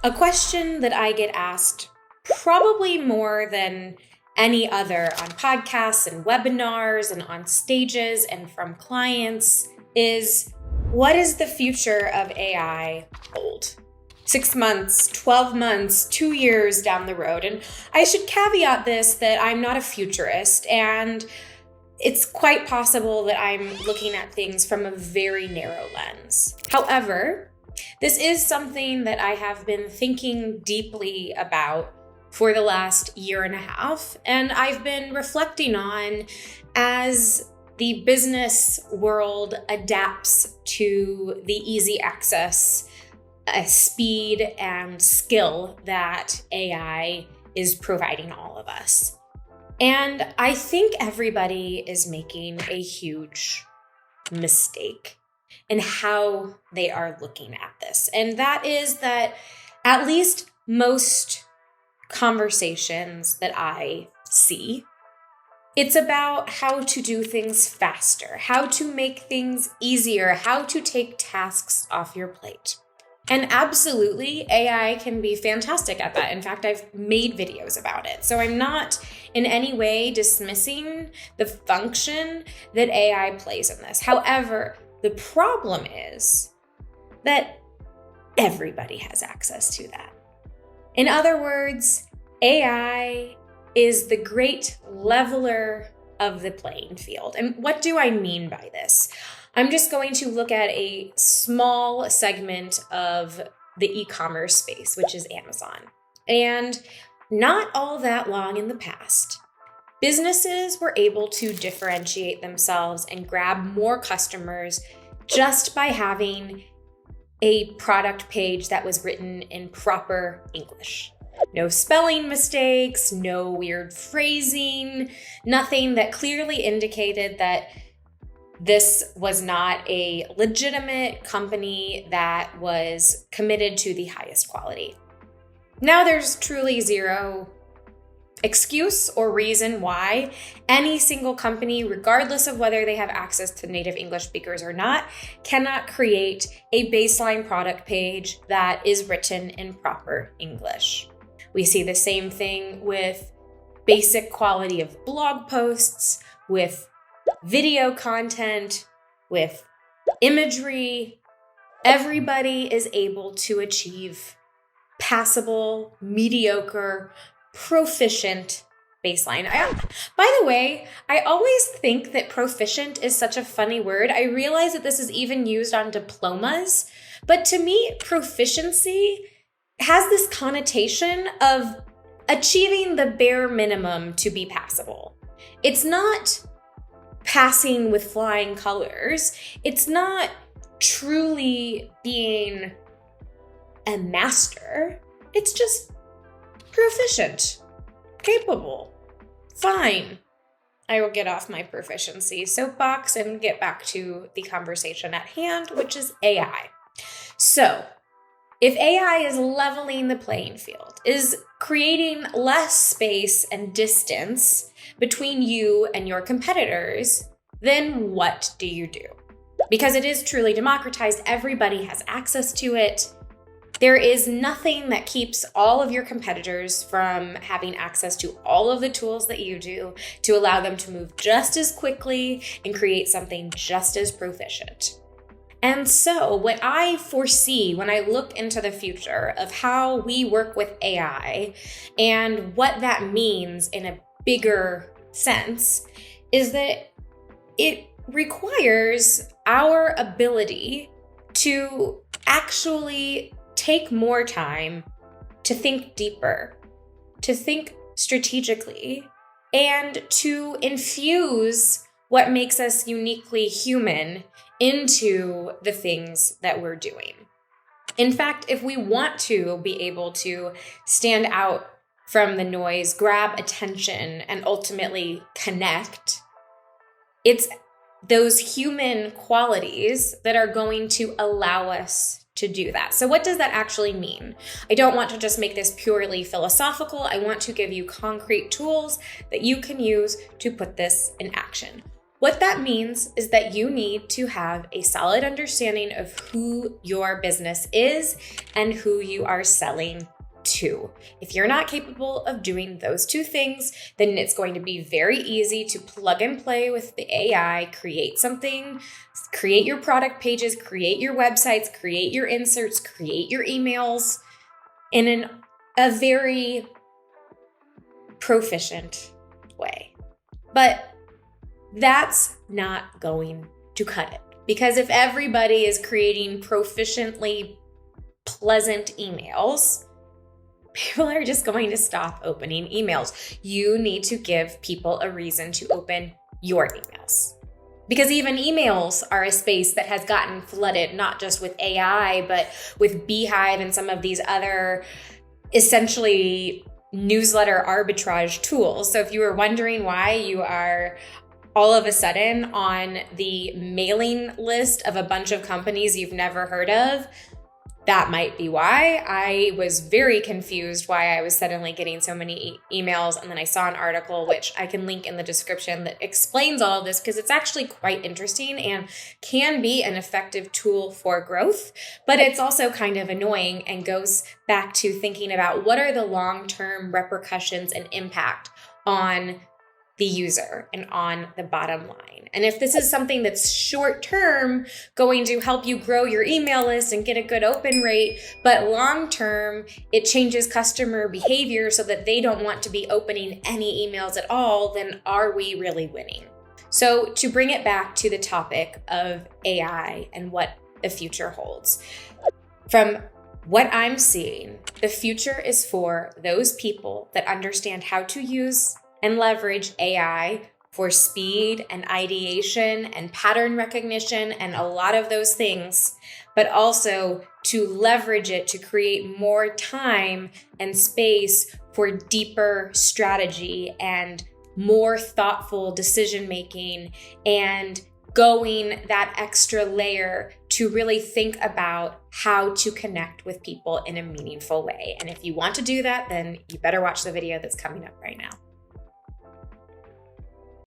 A question that I get asked probably more than any other on podcasts and webinars and on stages and from clients is, what is the future of AI hold? 6 months, 12 months, 2 years down the road. And I should caveat this that I'm not a futurist, and it's quite possible that I'm looking at things from a very narrow lens. However, this is something that I have been thinking deeply about for the last year and a half, and I've been reflecting on as the business world adapts to the easy access, speed, and skill that AI is providing all of us. And I think everybody is making a huge mistake in how they are looking at this. And that is that at least most conversations that I see, it's about how to do things faster, how to make things easier, how to take tasks off your plate. And absolutely, AI can be fantastic at that. In fact, I've made videos about it. So I'm not in any way dismissing the function that AI plays in this. However, the problem is that everybody has access to that. In other words, AI is the great leveler of the playing field. And what do I mean by this? I'm just going to look at a small segment of the e-commerce space, which is Amazon. And not all that long in the past, businesses were able to differentiate themselves and grab more customers just by having a product page that was written in proper English. No spelling mistakes, no weird phrasing, nothing that clearly indicated that this was not a legitimate company that was committed to the highest quality. Now there's truly zero excuse or reason why any single company, regardless of whether they have access to native English speakers or not, cannot create a baseline product page that is written in proper English. We see the same thing with basic quality of blog posts, with video content, with imagery. Everybody is able to achieve passable, mediocre, proficient baseline. By the way, I always think that proficient is such a funny word. I realize that this is even used on diplomas, but to me, proficiency has this connotation of achieving the bare minimum to be passable. It's not passing with flying colors. It's not truly being a master. It's just proficient, capable, fine. I will get off my proficiency soapbox and get back to the conversation at hand, which is AI. So, if AI is leveling the playing field, is creating less space and distance between you and your competitors, then what do you do? Because it is truly democratized, everybody has access to it. There is nothing that keeps all of your competitors from having access to all of the tools that you do to allow them to move just as quickly and create something just as proficient. And so what I foresee when I look into the future of how we work with AI and what that means in a bigger sense is that it requires our ability to actually take more time to think deeper, to think strategically, and to infuse what makes us uniquely human into the things that we're doing. In fact, if we want to be able to stand out from the noise, grab attention, and ultimately connect, it's those human qualities that are going to allow us to do that. So what does that actually mean? I don't want to just make this purely philosophical. I want to give you concrete tools that you can use to put this in action. What that means is that you need to have a solid understanding of who your business is and who you are selling to. If you're not capable of doing those two things, then it's going to be very easy to plug and play with the AI, create something, create your product pages, create your websites, create your inserts, create your emails in a very proficient way. But that's not going to cut it. Because if everybody is creating proficiently pleasant emails, people are just going to stop opening emails. You need to give people a reason to open your emails. Because even emails are a space that has gotten flooded, not just with AI, but with Beehive and some of these other essentially newsletter arbitrage tools. So if you were wondering why you are all of a sudden on the mailing list of a bunch of companies you've never heard of, that might be why. I was very confused why I was suddenly getting so many emails. And then I saw an article, which I can link in the description, that explains all of this because it's actually quite interesting and can be an effective tool for growth. But it's also kind of annoying and goes back to thinking about what are the long-term repercussions and impact on the user and on the bottom line. And if this is something that's short term, going to help you grow your email list and get a good open rate, but long term, it changes customer behavior so that they don't want to be opening any emails at all, then are we really winning? So to bring it back to the topic of AI and what the future holds, from what I'm seeing, the future is for those people that understand how to use and leverage AI for speed and ideation and pattern recognition and a lot of those things, but also to leverage it to create more time and space for deeper strategy and more thoughtful decision making and going that extra layer to really think about how to connect with people in a meaningful way. And if you want to do that, then you better watch the video that's coming up right now.